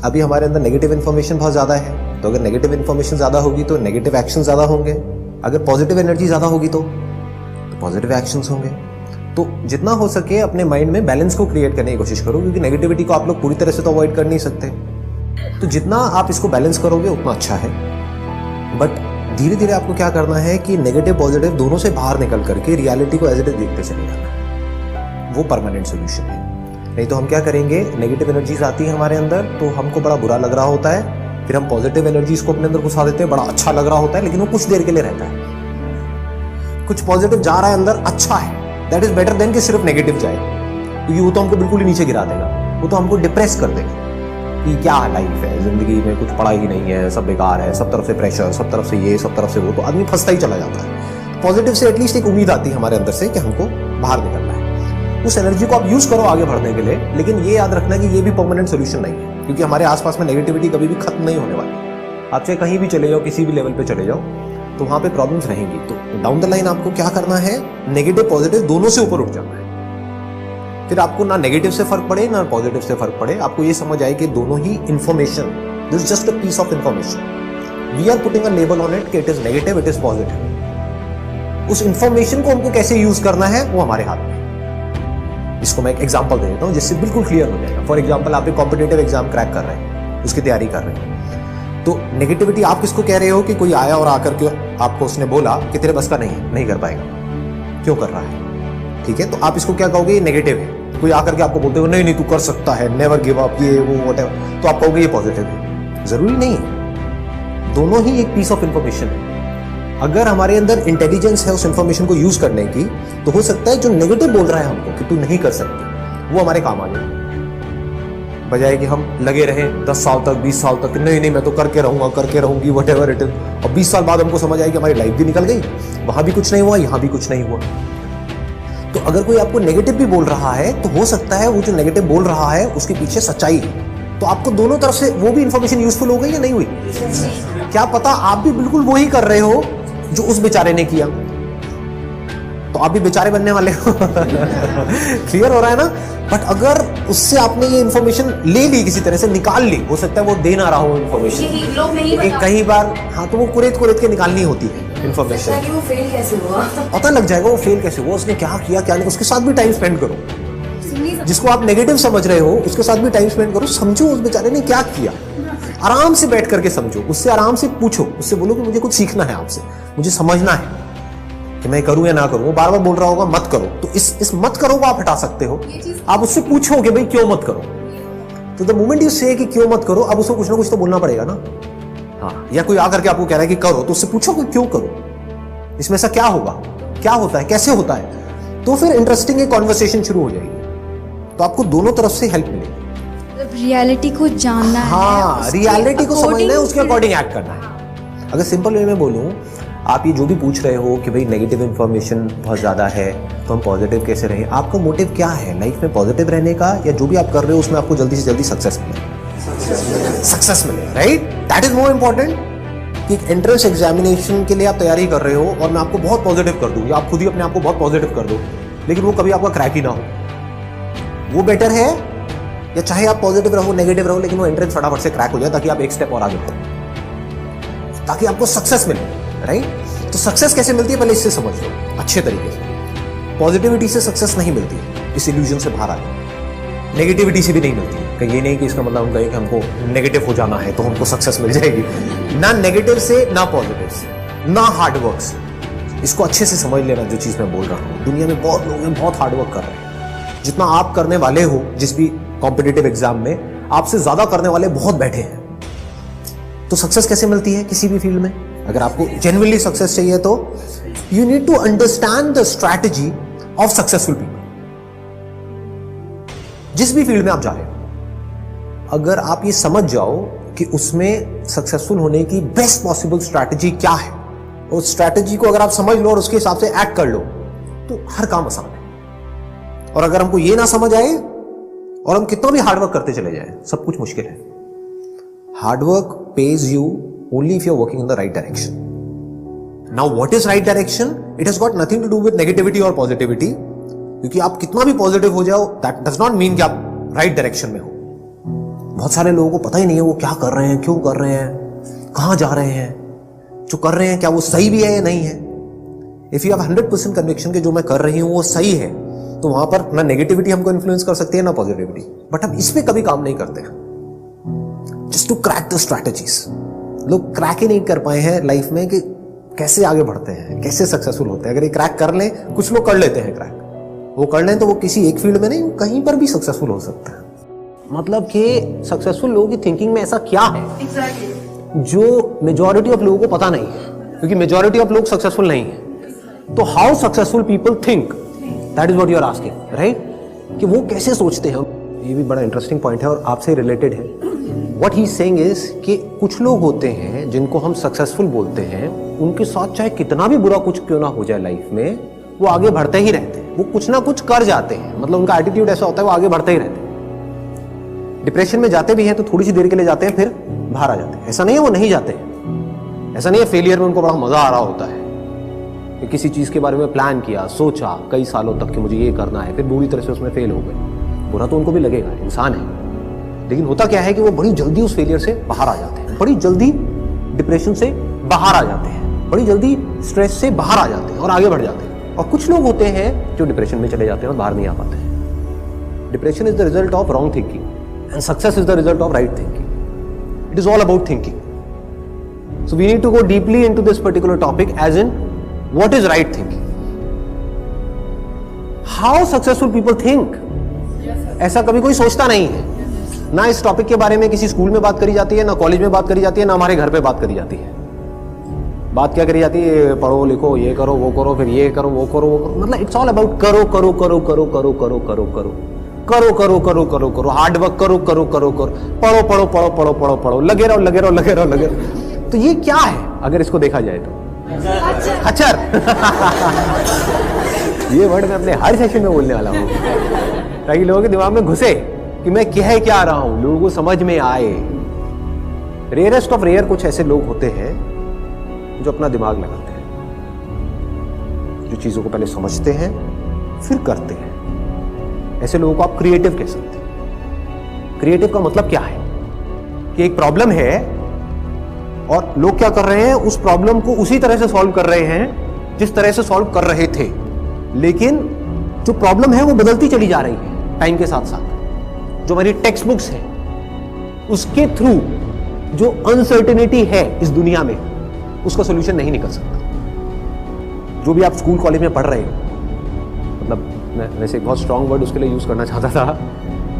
अभी हमारे अंदर नेगेटिव इन्फॉर्मेशन बहुत ज़्यादा है, तो अगर नेगेटिव इन्फॉर्मेशन ज़्यादा होगी तो नेगेटिव एक्शन ज़्यादा होंगे। अगर पॉजिटिव एनर्जी ज़्यादा होगी तो पॉजिटिव एक्शंस होंगे। तो जितना हो सके अपने माइंड में बैलेंस को क्रिएट करने की कोशिश करो, क्योंकि नेगेटिविटी को आप लोग पूरी तरह से तो अवॉइड कर नहीं सकते। तो जितना आप इसको बैलेंस करोगे उतना अच्छा है। बट धीरे धीरे आपको क्या करना है कि नेगेटिव पॉजिटिव दोनों से बाहर निकल करके रियलिटी को एज इट इज देखते चले जाना, वो परमानेंट सोल्यूशन है। नहीं तो हम क्या करेंगे, नेगेटिव एनर्जीज आती है हमारे अंदर तो हमको बड़ा बुरा लग रहा होता है, फिर हम पॉजिटिव एनर्जीज को अपने अंदर घुसा देते हैं, बड़ा अच्छा लग रहा होता है, लेकिन वो कुछ देर के लिए रहता है। कुछ पॉजिटिव जा रहा है अंदर, अच्छा है, दैट इज बेटर देन कि सिर्फ नेगेटिव जाए, क्योंकि वो तो हमको बिल्कुल ही नीचे गिरा देगा, वो तो हमको डिप्रेस कर देगा कि क्या लाइफ है, जिंदगी में कुछ पढ़ा ही नहीं है, सब बेकार है, सब तरफ से प्रेशर, सब तरफ से ये, सब तरफ से वो, तो आदमी फंसता ही चला जाता है। पॉजिटिव से एटलीस्ट एक उम्मीद आती है हमारे अंदर से कि हमको बाहर निकलना है। उस एनर्जी को आप यूज करो आगे बढ़ने के लिए, लेकिन ये याद रखना कि ये भी परमानेंट सोल्यूशन नहीं है, क्योंकि हमारे आसपास में नेगेटिविटी कभी भी खत्म नहीं होने वाली। आप चाहे कहीं भी चले जाओ, किसी भी लेवल पे चले जाओ, तो वहां पे प्रॉब्लम्स रहेंगी। तो डाउन द लाइन आपको क्या करना है, नेगेटिव पॉजिटिव दोनों से ऊपर उठ जाना है। फिर आपको ना नेगेटिव से फर्क पड़े ना पॉजिटिव से फर्क पड़े, आपको ये समझ आए कि दोनों ही information, this is just a piece of information, we are putting a label on it कि it is negative, it is positive. उस इंफॉर्मेशन को हमको कैसे यूज करना है वो हमारे हाथ में। इसको मैं एक एग्जांपल दे देता हूं जिससे बिल्कुल क्लियर हो जाएगा। फॉर एग्जांपल, आप एक कॉम्पिटिटिव एग्जाम क्रैक कर रहे हैं, उसकी तैयारी कर रहे हैं, तो नेगेटिविटी आप किसको कह रहे हो कि कोई आया और आकर के आपको उसने बोला कि तेरे बस का नहीं कर पाएगा, क्यों कर रहा है, ठीक है, तो आप इसको क्या कहोगे, ये नेगेटिव है। कोई आकर के आपको बोलते हो नहीं तू कर सकता है, नेवर गिव अप, ये वो व्हाटएवर, तो आप कहोगे ये पॉजिटिव है। जरूरी नहीं है, दोनों ही एक पीस ऑफ इंफॉर्मेशन है। अगर हमारे अंदर इंटेलिजेंस है उस इंफॉर्मेशन को यूज करने की, तो हो सकता है जो नेगेटिव बोल रहा है हमको कि तू नहीं कर सकती, वो हमारे काम आ जाए, बजाय कि हम लगे रहे 10 साल तक 20 साल तक नहीं मैं तो करके रहूंगा, करके रहूंगी, व्हाटएवर इट इज। और 20 साल बाद हमको समझ आए कि हमारी लाइफ भी निकल गई, वहां भी कुछ नहीं हुआ, यहां भी कुछ नहीं हुआ। तो अगर कोई आपको नेगेटिव भी बोल रहा है, तो हो सकता है वो जो नेगेटिव बोल रहा है उसके पीछे सच्चाई है। तो आपको दोनों तरफ से वो भी इंफॉर्मेशन यूजफुल हो गई या नहीं हुई, क्या पता आप भी बिल्कुल वही कर रहे हो जो उस बेचारे ने किया, तो आप भी बेचारे बनने वाले हो। क्लियर हो रहा है ना। बट अगर उससे आपने ये इंफॉर्मेशन ले ली, किसी तरह से निकाल ली, हो सकता है वो दे ना रहा हो इंफॉर्मेशन, कई बार हाँ, तो वो कुरेद के निकालनी होती है इंफॉर्मेशन। वो फेल कैसे हुआ पता लग जाएगा वो फेल कैसे हुआ, उसने क्या किया क्या नहीं, उसके साथ भी टाइम स्पेंड करो। जिसको आप नेगेटिव समझ रहे हो उसके साथ भी टाइम स्पेंड करो, समझो उस बेचारे ने क्या किया, आराम से बैठ करके समझो, उससे आराम से पूछो, उससे बोलो कि मुझे कुछ सीखना है आपसे, मुझे समझना है कि मैं करूं या ना करूं। वो बार बार बोल रहा होगा मत करो, तो इस मत करो को आप हटा सकते हो। आप उससे पूछो कि भाई क्यों मत करो, तो द मोमेंट यू से कि क्यों मत करो, अब उसको कुछ ना कुछ तो बोलना पड़ेगा ना। हाँ, या कोई आकर के आपको कह रहा है कि करो, तो उससे पूछो कि क्यों करो, इसमें ऐसा क्या होगा, क्या होता है, कैसे होता है, तो फिर इंटरेस्टिंग एक कॉन्वर्सेशन शुरू हो जाएगी। तो आपको दोनों तरफ से हेल्प मिलेगी। रियलिटी को जानना है, हाँ, रियलिटी को समझना है, उसके अकॉर्डिंग एक्ट करना है। अगर सिंपल वे में बोलूं, आप ये जो भी पूछ रहे हो कि भाई नेगेटिव इंफॉर्मेशन बहुत ज़्यादा है तो हम पॉजिटिव कैसे रहें, आपका मोटिव क्या है लाइफ में, पॉजिटिव रहने का, या जो भी आप कर रहे हो उसमें आपको जल्दी से जल्दी सक्सेस मिले, right, that is more important. कि एक एंट्रेंस एग्जामिनेशन के लिए आप तैयारी कर रहे हो और मैं आपको बहुत पॉजिटिव कर दूं, या आप खुद ही अपने आप को बहुत पॉजिटिव कर दो, लेकिन वो कभी आपका क्रैक ही ना हो, वो बेटर है। या चाहे आप पॉजिटिव रहो नेगेटिव रहो, लेकिन वो एंट्रेंस फटाफट से क्रैक हो जाए, ताकि आप एक स्टेप और आगे बढ़ो, ताकि आपको सक्सेस मिले, राइट। तो सक्सेस कैसे मिलती है पहले इससे समझ लो अच्छे तरीके से। पॉजिटिविटी से सक्सेस नहीं मिलती है, इस इल्यूजन से बाहर आ जाओ। नेगेटिविटी से भी नहीं मिलती है, कहीं ये नहीं कि इसका मतलब हम कहें कि हमको नेगेटिव हो जाना है तो हमको सक्सेस मिल जाएगी, ना नेगेटिव से ना पॉजिटिव से ना हार्डवर्क से। इसको अच्छे से समझ लेना जो चीज मैं बोल रहा हूँ। दुनिया में बहुत लोग हैं बहुत हार्डवर्क कर रहे हैं, जितना आप करने वाले हो जिस भी कॉम्पिटिटिव एग्जाम में, आपसे ज्यादा करने वाले बहुत बैठे हैं। तो सक्सेस कैसे मिलती है किसी भी फील्ड में, अगर आपको जेन्युइनली सक्सेस चाहिए तो you need to understand the strategy of successful people. जिस भी फील्ड में आप जा रहे हो, अगर आप ये समझ जाओ कि उसमें सक्सेसफुल होने की बेस्ट पॉसिबल स्ट्रैटेजी क्या है, उस स्ट्रैटेजी को अगर आप समझ लो और उसके हिसाब से एक्ट कर लो, तो हर काम आसान है। और अगर हमको ये ना समझ आए और हम कितना भी हार्डवर्क करते चले जाएं, सब कुछ मुश्किल है। Hard work pays you only if you're working in the right direction. Now what is right direction? It has got nothing to do with negativity or positivity, क्योंकि आप कितना भी पॉजिटिव हो जाओ that does not mean कि आप right direction में हो। बहुत सारे लोगों को पता ही नहीं है वो क्या कर रहे हैं, क्यों कर रहे हैं, कहाँ जा रहे हैं, जो कर रहे हैं क्या वो सही भी है या नहीं है। इफ यू हैव 100% कन्विक्शन कि जो मैं कर रही हूँ वो सही है, तो वहां पर ना नेगेटिविटी हमको इन्फ्लुएंस कर सकती है ना पॉजिटिविटी। बट हम इस पे कभी काम नहीं करते हैं, just to crack the strategies. लोग क्रैक ही नहीं कर पाए हैं लाइफ में कि कैसे आगे बढ़ते हैं, कैसे सक्सेसफुल होते हैं। अगर ये क्रैक कर लें, कुछ लोग कर लेते हैं क्रैक, वो कर लें तो वो किसी एक फील्ड में नहीं, कहीं पर भी सक्सेसफुल हो सकता है। मतलब कि सक्सेसफुल लोगों की थिंकिंग में ऐसा क्या है जो मेजॉरिटी ऑफ लोगों को पता नहीं है, क्योंकि मेजॉरिटी ऑफ लोग सक्सेसफुल नहीं है। तो how successful people think, that is what you are asking, right? कि वो कैसे सोचते हैं। ये भी बड़ा इंटरेस्टिंग पॉइंट है और आपसे रिलेटेड है। What he is saying is कि कुछ लोग होते हैं जिनको हम सक्सेसफुल बोलते हैं, उनके साथ चाहे कितना भी बुरा कुछ क्यों ना हो जाए लाइफ में, वो आगे बढ़ते ही रहते हैं, वो कुछ ना कुछ कर जाते हैं। मतलब उनका एटीट्यूड ऐसा होता है, वो आगे बढ़ते ही रहते हैं। डिप्रेशन में जाते भी हैं तो थोड़ी सी देर के लिए जाते हैं, फिर बाहर आ जाते हैं। ऐसा नहीं है वो नहीं जाते हैं, ऐसा नहीं है फेलियर में उनको बड़ा मजा आ रहा होता है कि किसी चीज के बारे में प्लान किया, सोचा कई सालों तक कि मुझे ये करना है, फिर बुरी तरह से उसमें फेल हो गए। बुरा तो उनको भी लगेगा, इंसान है। लेकिन होता क्या है कि वो बड़ी जल्दी उस फेलियर से बाहर आ जाते हैं, बड़ी जल्दी डिप्रेशन से बाहर आ जाते हैं, बड़ी जल्दी स्ट्रेस से बाहर आ जाते हैं और आगे बढ़ जाते हैं। और कुछ लोग होते हैं जो डिप्रेशन में चले जाते हैं और बाहर नहीं आ पाते हैं। Depression is the result of wrong thinking and success is the result of right thinking. It is all about thinking. So we need to go deeply into this particular topic, as in what is right thinking, how successful people think. ऐसा कभी कोई सोचता नहीं है। ना इस topic के बारे में किसी स्कूल में बात करी जाती है, ना कॉलेज में बात करी जाती है, ना हमारे घर पे बात करी जाती है। बात क्या करी जाती है? पढ़ो लिखो, ये करो वो करो, फिर ये करो वो करो वो करो। मतलब इट्स ऑल अबाउट करो करो करो करो करो करो करो करो करो करो करो करो करो, हार्ड वर्क करो करो करो करो, पढ़ो पढ़ो पढ़ो पढ़ो पढ़ो पढ़ो, लगे रहो लगे रहो लगे रहो लगे रहो। तो ये क्या है अगर इसको देखा जाए तो? खच्चर। ये वर्ड मैं अपने हर सेशन में बोलने वाला हूँ ताकि लोगों के दिमाग में घुसे कि मैं कह क्या रहा हूं, लोगों को समझ में आए। रेयरेस्ट ऑफ रेयर कुछ ऐसे लोग होते हैं जो अपना दिमाग लगाते हैं, जो चीजों को पहले समझते हैं फिर करते हैं। ऐसे लोगों को आप क्रिएटिव कह सकते हैं। क्रिएटिव का मतलब क्या है कि एक प्रॉब्लम है और लोग क्या कर रहे हैं, उस प्रॉब्लम को उसी तरह से सॉल्व कर रहे हैं जिस तरह से सॉल्व कर रहे थे, लेकिन जो प्रॉब्लम है वो बदलती चली जा रही है टाइम के साथ साथ। जो हमारी टेक्स्ट बुक्स है उसके थ्रू जो अनसर्टेनिटी है इस दुनिया में, उसका सॉल्यूशन नहीं निकल सकता। जो भी आप स्कूल कॉलेज में पढ़ रहे हो, मतलब मैं वैसे एक बहुत स्ट्रांग वर्ड उसके लिए यूज करना चाहता था,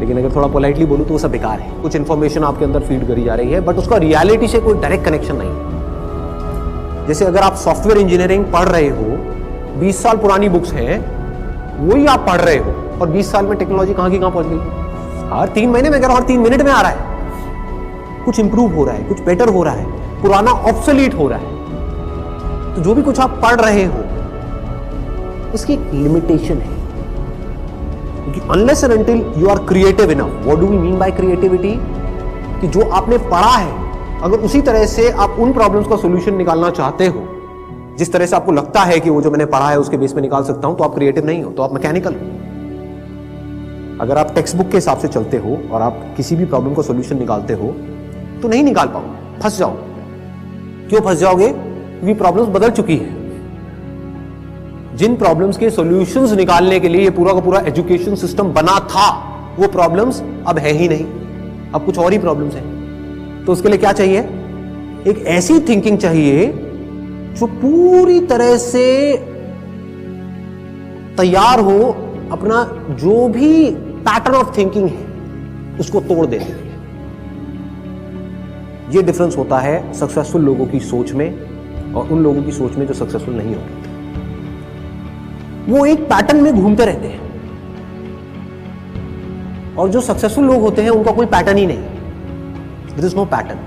लेकिन अगर थोड़ा पोलाइटली बोलूं तो वो सब बेकार है। कुछ इंफॉर्मेशन आपके अंदर फीड करी जा रही है बट उसका रियलिटी से कोई डायरेक्ट कनेक्शन नहीं है। जैसे अगर आप सॉफ्टवेयर इंजीनियरिंग पढ़ रहे हो, 20 साल पुरानी बुक्स हैं, वही आप पढ़ रहे हो और 20 साल में टेक्नोलॉजी कहां की कहां पहुंच गई। हर 3 महीने में, हर 3 मिनट में आ रहा है, कुछ इंप्रूव हो रहा है, कुछ बेटर हो रहा है, पुराना ऑब्सोलीट हो रहा है। तो जो भी कुछ आप पढ़ रहे हो उसकी एक लिमिटेशन है, क्योंकि unless and until you are creative enough. What do we mean by creativity? कि जो आपने पढ़ा है, अगर उसी तरह से आप उन प्रॉब्लम्स का सॉल्यूशन निकालना चाहते हो जिस तरह से आपको लगता है कि वो जो मैंने पढ़ा है उसके बेस पे निकाल सकता हूं, तो आप क्रिएटिव नहीं हो, तो आप मैकेनिकल हो। अगर आप टेक्स्ट बुक के हिसाब से चलते हो और आप किसी भी प्रॉब्लम का सॉल्यूशन निकालते हो तो नहीं निकाल पाओगे, फंस जाओ। क्यों फंस जाओगे? क्योंकि प्रॉब्लम्स बदल चुकी है। जिन प्रॉब्लम्स के सॉल्यूशंस निकालने के लिए ये पूरा का पूरा एजुकेशन सिस्टम बना था, वो प्रॉब्लम्स अब है ही नहीं, अब कुछ और ही प्रॉब्लम्स हैं। तो उसके लिए क्या चाहिए? एक ऐसी थिंकिंग चाहिए जो पूरी तरह से तैयार हो अपना जो भी पैटर्न ऑफ थिंकिंग है उसको तोड़ देने के लिए। ये डिफरेंस होता है सक्सेसफुल लोगों की सोच में और उन लोगों की सोच में जो सक्सेसफुल नहीं होते। वो एक पैटर्न में घूमते रहते हैं और जो सक्सेसफुल लोग होते हैं उनका कोई पैटर्न ही नहीं, देयर इज नो पैटर्न।